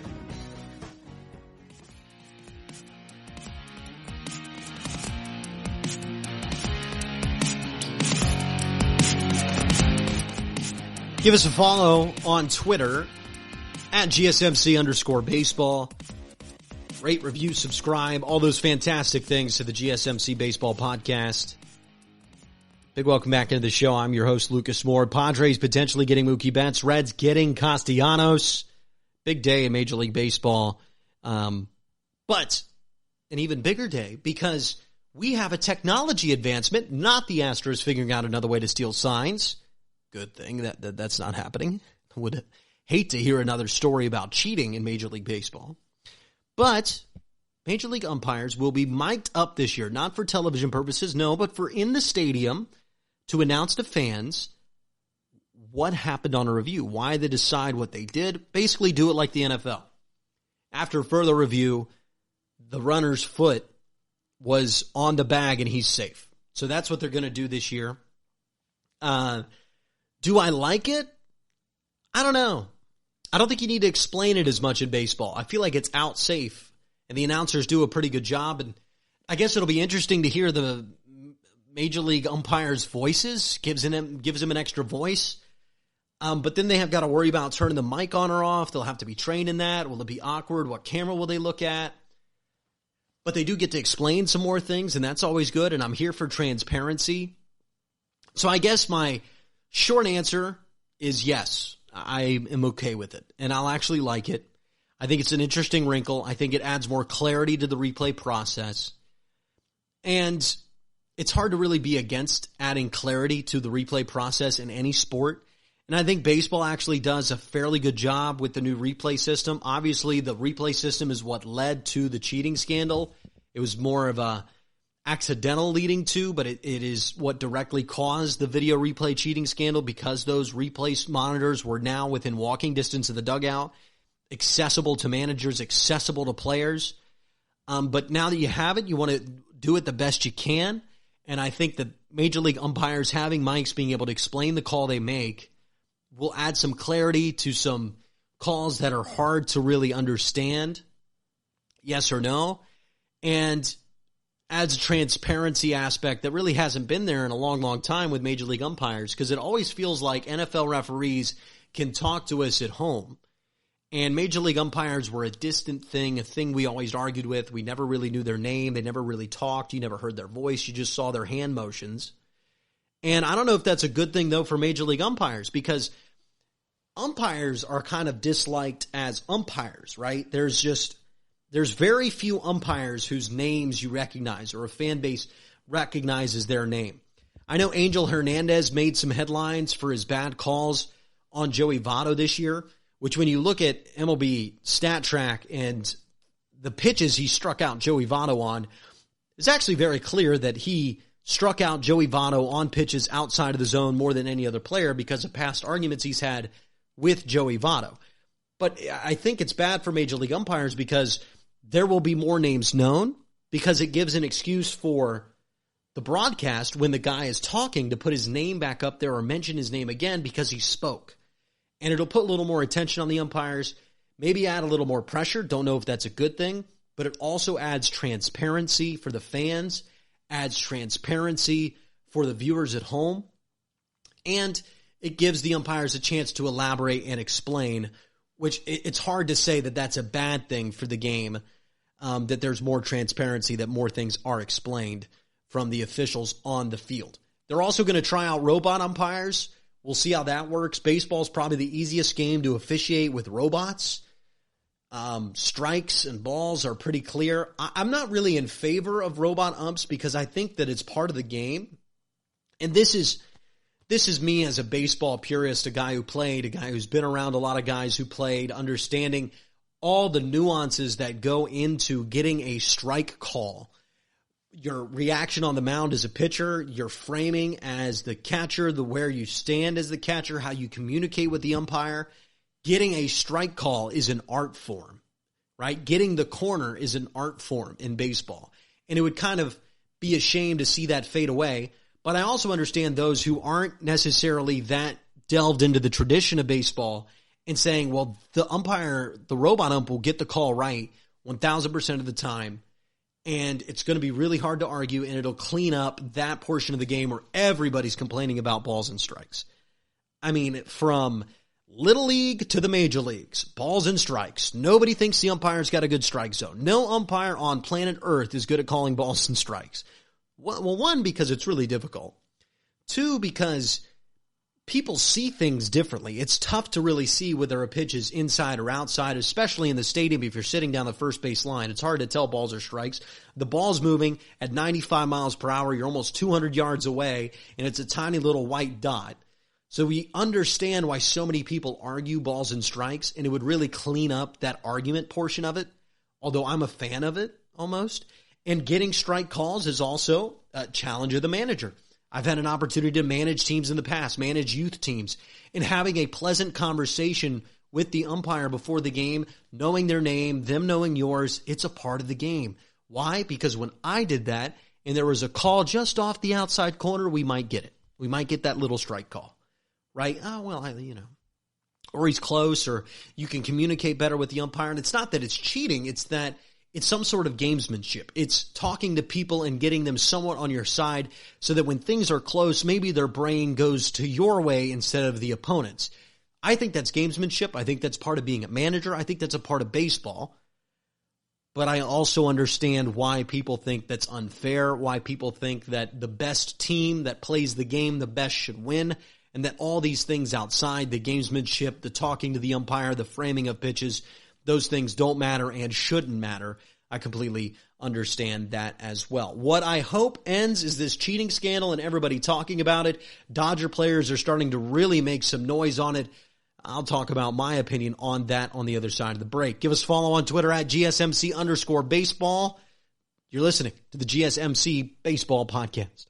Give us a follow on Twitter at GSMC_baseball. Rate, review, subscribe, all those fantastic things to the GSMC Baseball Podcast. Big welcome back into the show. I'm your host, Lukas Moore. Padres potentially getting Mookie Betts. Reds getting Castellanos. Big day in Major League Baseball. But an even bigger day because we have a technology advancement, not the Astros figuring out another way to steal signs. Good thing that's not happening. I would hate to hear another story about cheating in Major League Baseball. But Major League umpires will be mic'd up this year, not for television purposes, no, but for in the stadium to announce to fans what happened on a review, why they decide what they did, basically do it like the NFL. After further review, the runner's foot was on the bag and he's safe. So that's what they're going to do this year. Do I like it? I don't know. I don't think you need to explain it as much in baseball. I feel like it's out safe, and the announcers do a pretty good job. And I guess it'll be interesting to hear the Major League umpires' voices, gives them an extra voice. But then they have got to worry about turning the mic on or off. They'll have to be trained in that. Will it be awkward? What camera will they look at? But they do get to explain some more things, and that's always good. And I'm here for transparency. So I guess my short answer is yes, I am okay with it, and I'll actually like it. I think it's an interesting wrinkle. I think it adds more clarity to the replay process, and it's hard to really be against adding clarity to the replay process in any sport, and I think baseball actually does a fairly good job with the new replay system. Obviously, the replay system is what led to the cheating scandal. It was more of a accidental leading to, but it is what directly caused the video replay cheating scandal because those replay monitors were now within walking distance of the dugout, accessible to managers, accessible to players. But now that you have it, you want to do it the best you can. And I think that Major League umpires having mics being able to explain the call they make will add some clarity to some calls that are hard to really understand, yes or no, and adds a transparency aspect that really hasn't been there in a long, long time with Major League umpires, because it always feels like NFL referees can talk to us at home. And Major League umpires were a distant thing, a thing we always argued with. We never really knew their name. They never really talked. You never heard their voice. You just saw their hand motions. And I don't know if that's a good thing, though, for Major League umpires, because umpires are kind of disliked as umpires, right? There's very few umpires whose names you recognize or a fan base recognizes their name. I know Angel Hernandez made some headlines for his bad calls on Joey Votto this year, which when you look at MLB Stat Track and the pitches he struck out Joey Votto on, it's actually very clear that he struck out Joey Votto on pitches outside of the zone more than any other player because of past arguments he's had with Joey Votto. But I think it's bad for Major League umpires because there will be more names known, because it gives an excuse for the broadcast when the guy is talking to put his name back up there or mention his name again because he spoke. And it'll put a little more attention on the umpires, maybe add a little more pressure. Don't know if that's a good thing, but it also adds transparency for the fans, adds transparency for the viewers at home, and it gives the umpires a chance to elaborate and explain, which it's hard to say that that's a bad thing for the game, that there's more transparency, that more things are explained from the officials on the field. They're also going to try out robot umpires. We'll see how that works. Baseball is probably the easiest game to officiate with robots. Strikes and balls are pretty clear. I'm not really in favor of robot umps because I think that it's part of the game. And this is me as a baseball purist, a guy who played, a guy who's been around a lot of guys who played, understanding all the nuances that go into getting a strike call. Your reaction on the mound as a pitcher, your framing as the catcher, where you stand as the catcher, how you communicate with the umpire. Getting a strike call is an art form, right? Getting the corner is an art form in baseball. And it would kind of be a shame to see that fade away. But I also understand those who aren't necessarily that delved into the tradition of baseball and saying, well, the umpire, the robot ump will get the call right 1,000% of the time. And it's going to be really hard to argue, and it'll clean up that portion of the game where everybody's complaining about balls and strikes. I mean, from Little League to the major leagues, balls and strikes. Nobody thinks the umpire's got a good strike zone. No umpire on planet Earth is good at calling balls and strikes. Well, one, because it's really difficult. Two, because people see things differently. It's tough to really see whether a pitch is inside or outside, especially in the stadium if you're sitting down the first base line. It's hard to tell balls or strikes. The ball's moving at 95 miles per hour. You're almost 200 yards away, and it's a tiny little white dot. So we understand why so many people argue balls and strikes, and it would really clean up that argument portion of it, although I'm a fan of it almost. And getting strike calls is also a challenge of the manager. I've had an opportunity to manage teams in the past, manage youth teams, and having a pleasant conversation with the umpire before the game, knowing their name, them knowing yours, it's a part of the game. Why? Because when I did that and there was a call just off the outside corner, we might get it. We might get that little strike call, right? Oh, well, or he's close, or you can communicate better with the umpire. And it's not that it's cheating. It's that it's some sort of gamesmanship. It's talking to people and getting them somewhat on your side so that when things are close, maybe their brain goes to your way instead of the opponent's. I think that's gamesmanship. I think that's part of being a manager. I think that's a part of baseball. But I also understand why people think that's unfair, why people think that the best team that plays the game the best should win, and that all these things outside, the gamesmanship, the talking to the umpire, the framing of pitches, those things don't matter and shouldn't matter. I completely understand that as well. What I hope ends is this cheating scandal and everybody talking about it. Dodger players are starting to really make some noise on it. I'll talk about my opinion on that on the other side of the break. Give us a follow on Twitter at GSMC_baseball. You're listening to the GSMC Baseball Podcast.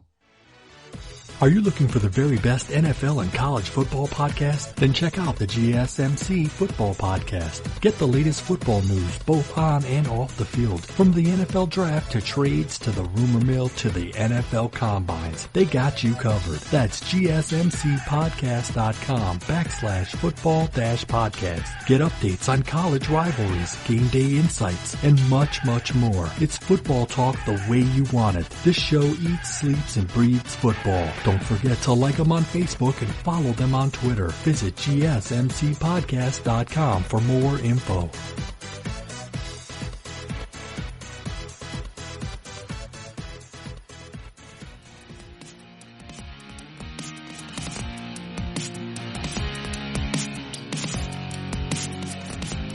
Are you looking for the very best NFL and college football podcast? Then check out the GSMC Football Podcast. Get the latest football news both on and off the field. From the NFL Draft to trades to the rumor mill to the NFL Combines. They got you covered. That's GSMCpodcast.com/football-podcast. Get updates on college rivalries, game day insights, and much, much more. It's football talk the way you want it. This show eats, sleeps, and breathes football. Don't forget to like them on Facebook and follow them on Twitter. Visit GSMCpodcast.com for more info.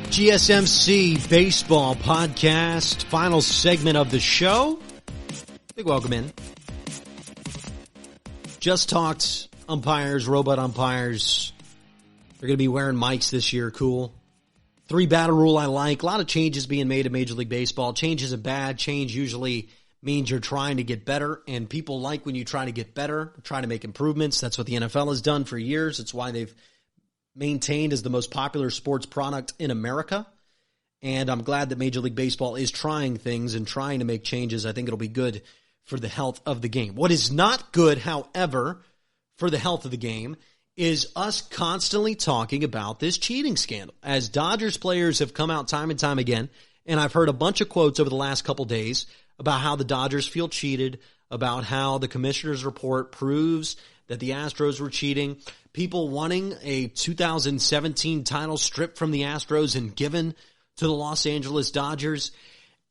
GSMC Baseball Podcast, final segment of the show. Big welcome in. Just talked umpires, robot umpires. They're going to be wearing mics this year. Cool. 3 batter rule I like. A lot of changes being made in Major League Baseball. Change isn't bad. Change usually means you're trying to get better, and people like when you try to get better, try to make improvements. That's what the NFL has done for years. It's why they've maintained as the most popular sports product in America. And I'm glad that Major League Baseball is trying things and trying to make changes. I think it'll be good for the health of the game. What is not good, however, for the health of the game is us constantly talking about this cheating scandal. As Dodgers players have come out time and time again, and I've heard a bunch of quotes over the last couple days about how the Dodgers feel cheated, about how the commissioner's report proves that the Astros were cheating, people wanting a 2017 title stripped from the Astros and given to the Los Angeles Dodgers.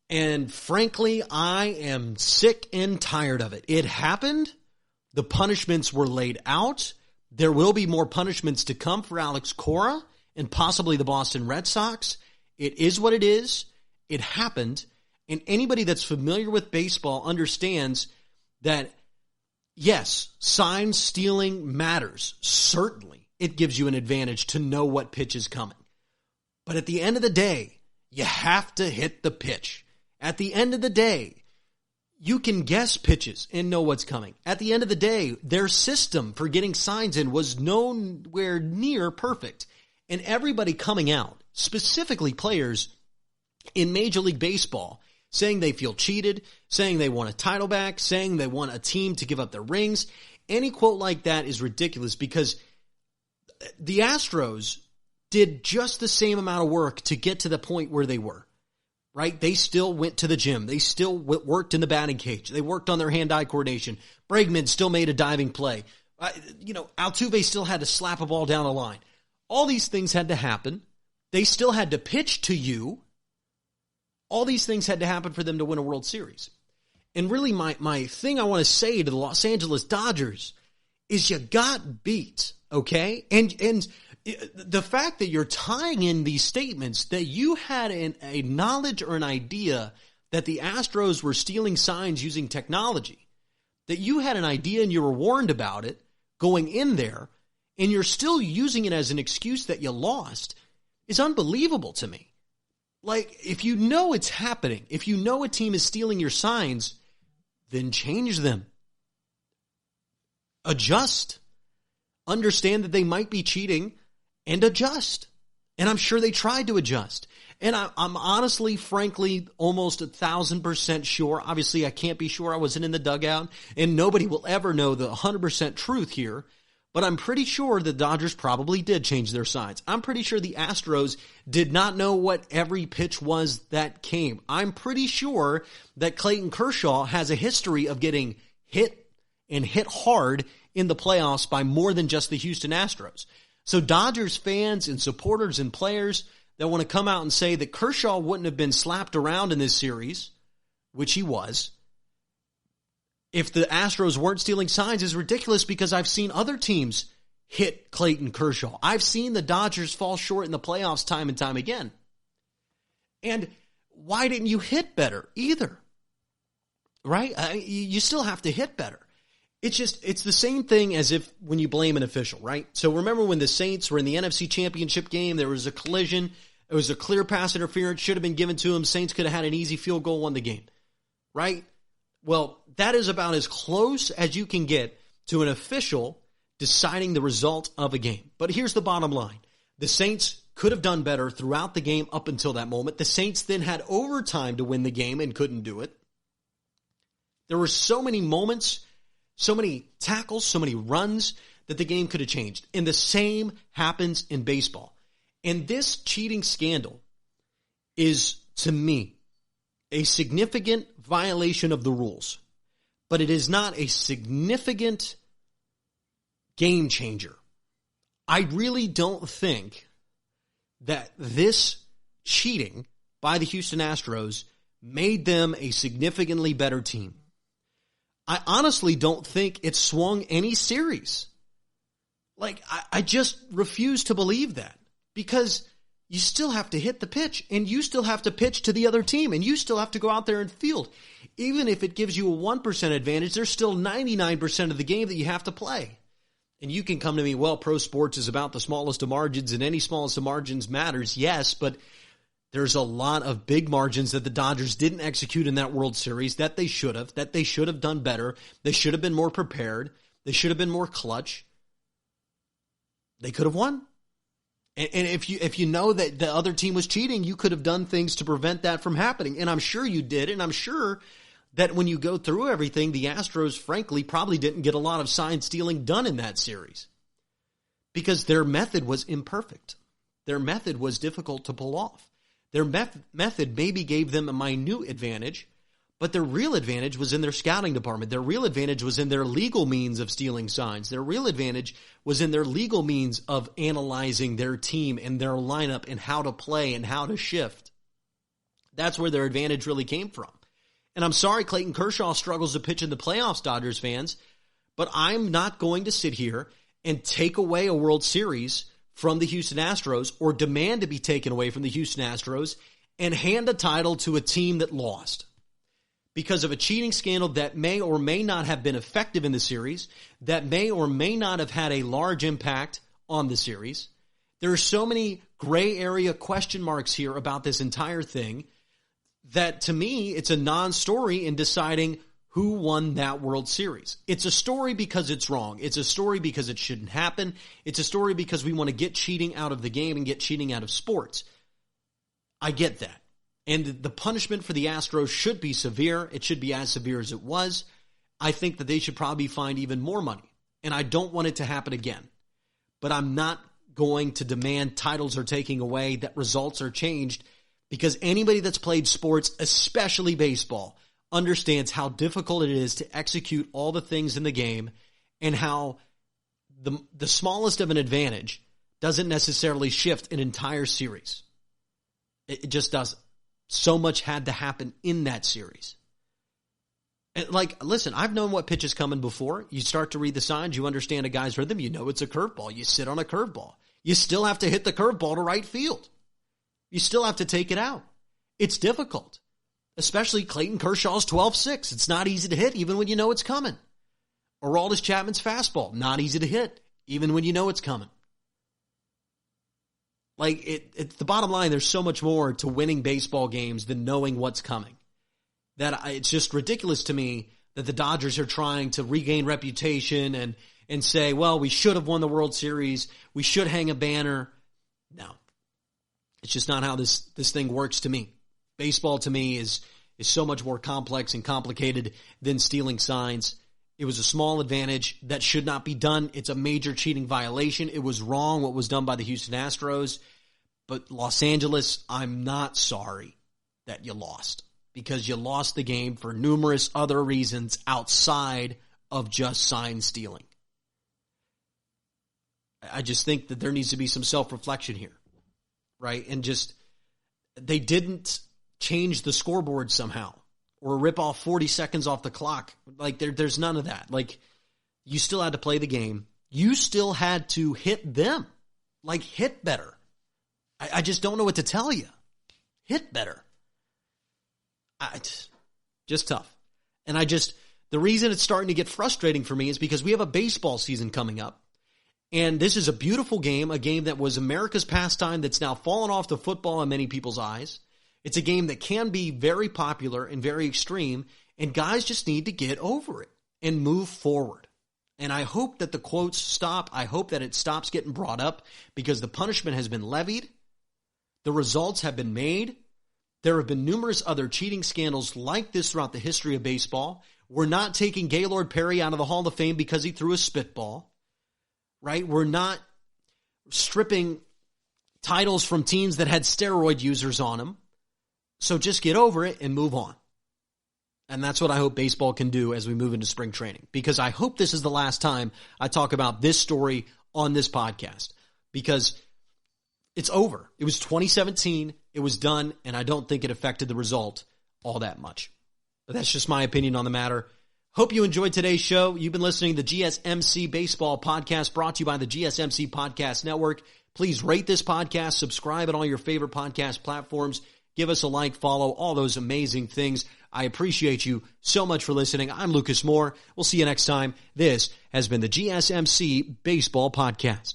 And frankly, I am sick and tired of it. It happened. The punishments were laid out. There will be more punishments to come for Alex Cora and possibly the Boston Red Sox. It is what it is. It happened. And anybody that's familiar with baseball understands that, yes, sign stealing matters. Certainly, it gives you an advantage to know what pitch is coming. But at the end of the day, you have to hit the pitch. At the end of the day, you can guess pitches and know what's coming. At the end of the day, their system for getting signs in was nowhere near perfect. And everybody coming out, specifically players in Major League Baseball, saying they feel cheated, saying they want a title back, saying they want a team to give up their rings. Any quote like that is ridiculous because the Astros did just the same amount of work to get to the point where they were. Right? They still went to the gym. They still worked in the batting cage. They worked on their hand-eye coordination. Bregman still made a diving play. Altuve still had to slap a ball down a line. All these things had to happen. They still had to pitch to you. All these things had to happen for them to win a World Series. And really my thing I want to say to the Los Angeles Dodgers is you got beat, okay? And the fact that you're tying in these statements that you had a knowledge or an idea that the Astros were stealing signs using technology, that you had an idea and you were warned about it going in there, and you're still using it as an excuse that you lost, is unbelievable to me. Like, if you know it's happening, if you know a team is stealing your signs, then change them. Adjust. Understand that they might be cheating and adjust. And I'm sure they tried to adjust. And I'm honestly, frankly, almost 1,000% sure. Obviously, I can't be sure. I wasn't in the dugout, and nobody will ever know the 100% truth here. But I'm pretty sure the Dodgers probably did change their signs. I'm pretty sure the Astros did not know what every pitch was that came. I'm pretty sure that Clayton Kershaw has a history of getting hit and hit hard in the playoffs by more than just the Houston Astros. So Dodgers fans and supporters and players that want to come out and say that Kershaw wouldn't have been slapped around in this series, which he was, if the Astros weren't stealing signs, is ridiculous because I've seen other teams hit Clayton Kershaw. I've seen the Dodgers fall short in the playoffs time and time again. And why didn't you hit better either? Right? You still have to hit better. It's the same thing as if when you blame an official, right? So remember when the Saints were in the NFC Championship game, there was a collision. It was a clear pass interference, should have been given to them. Saints could have had an easy field goal, won the game, right? Well, that is about as close as you can get to an official deciding the result of a game. But here's the bottom line. The Saints could have done better throughout the game up until that moment. The Saints then had overtime to win the game and couldn't do it. There were so many moments, so many tackles, so many runs that the game could have changed. And the same happens in baseball. And this cheating scandal is, to me, a significant violation of the rules. But it is not a significant game changer. I really don't think that this cheating by the Houston Astros made them a significantly better team. I honestly don't think it swung any series. Like, I just refuse to believe that, because you still have to hit the pitch, and you still have to pitch to the other team, and you still have to go out there and field. Even if it gives you a 1% advantage, there's still 99% of the game that you have to play. And you can come to me, well, pro sports is about the smallest of margins, and any smallest of margins matters. Yes, but there's a lot of big margins that the Dodgers didn't execute in that World Series that they should have done better. They should have been more prepared. They should have been more clutch. They could have won. And if you know that the other team was cheating, you could have done things to prevent that from happening. And I'm sure you did. And I'm sure that when you go through everything, the Astros, frankly, probably didn't get a lot of sign stealing done in that series, because their method was imperfect. Their method was difficult to pull off. Their method maybe gave them a minute advantage, but their real advantage was in their scouting department. Their real advantage was in their legal means of stealing signs. Their real advantage was in their legal means of analyzing their team and their lineup and how to play and how to shift. That's where their advantage really came from. And I'm sorry Clayton Kershaw struggles to pitch in the playoffs, Dodgers fans, but I'm not going to sit here and take away a World Series from the Houston Astros, or demand to be taken away from the Houston Astros, and hand a title to a team that lost because of a cheating scandal that may or may not have been effective in the series, that may or may not have had a large impact on the series. There are so many gray area question marks here about this entire thing that, to me, it's a non-story in deciding who won that World Series. It's a story because it's wrong. It's a story because it shouldn't happen. It's a story because we want to get cheating out of the game and get cheating out of sports. I get that. And the punishment for the Astros should be severe. It should be as severe as it was. I think that they should probably find even more money. And I don't want it to happen again. But I'm not going to demand titles are taken away, that results are changed, because anybody that's played sports, especially baseball, understands how difficult it is to execute all the things in the game, and how the smallest of an advantage doesn't necessarily shift an entire series. It just doesn't. So much had to happen in that series. And listen, I've known what pitch is coming before. You start to read the signs, you understand a guy's rhythm, you know it's a curveball. You sit on a curveball. You still have to hit the curveball to right field. You still have to take it out. It's difficult. Especially Clayton Kershaw's 12-6. It's not easy to hit even when you know it's coming. Aroldis Chapman's fastball, not easy to hit even when you know it's coming. It's the bottom line, there's so much more to winning baseball games than knowing what's coming. It's just ridiculous to me that the Dodgers are trying to regain reputation and say, well, we should have won the World Series. We should hang a banner. No. It's just not how this thing works to me. Baseball to me is so much more complex and complicated than stealing signs. It was a small advantage that should not be done. It's a major cheating violation. It was wrong what was done by the Houston Astros. But Los Angeles, I'm not sorry that you lost, because you lost the game for numerous other reasons outside of just sign stealing. I just think that there needs to be some self-reflection here, right? And just, they didn't change the scoreboard somehow or rip off 40 seconds off the clock. There's none of that. You still had to play the game. You still had to hit them. Hit better. I just don't know what to tell you. Hit better. Just tough. And the reason it's starting to get frustrating for me is because we have a baseball season coming up. And this is a beautiful game, a game that was America's pastime that's now fallen off to football in many people's eyes. It's a game that can be very popular and very extreme, and guys just need to get over it and move forward. And I hope that the quotes stop. I hope that it stops getting brought up because the punishment has been levied. The results have been made. There have been numerous other cheating scandals like this throughout the history of baseball. We're not taking Gaylord Perry out of the Hall of Fame because he threw a spitball, right? We're not stripping titles from teams that had steroid users on them. So just get over it and move on. And that's what I hope baseball can do as we move into spring training, because I hope this is the last time I talk about this story on this podcast, because it's over. It was 2017. It was done, and I don't think it affected the result all that much. But that's just my opinion on the matter. Hope you enjoyed today's show. You've been listening to the GSMC Baseball Podcast, brought to you by the GSMC Podcast Network. Please rate this podcast, subscribe on all your favorite podcast platforms, give us a like, follow, all those amazing things. I appreciate you so much for listening. I'm Lukas Moore. We'll see you next time. This has been the GSMC Baseball Podcast.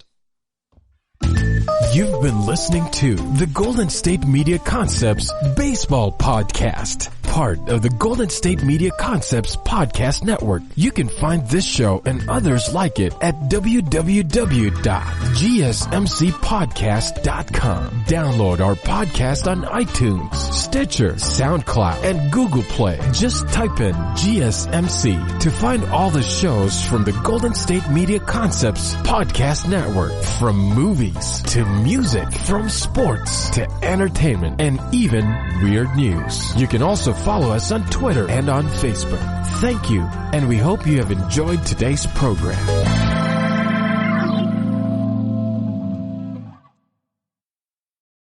You've been listening to the Golden State Media Concepts Baseball Podcast, part of the Golden State Media Concepts Podcast Network. You can find this show and others like it at www.gsmcpodcast.com. Download our podcast on iTunes, Stitcher, SoundCloud, and Google Play. Just type in GSMC to find all the shows from the Golden State Media Concepts Podcast Network, from movies to music, from sports to entertainment, and even weird news. You can also follow us on Twitter and on Facebook. Thank you, and we hope you have enjoyed today's program.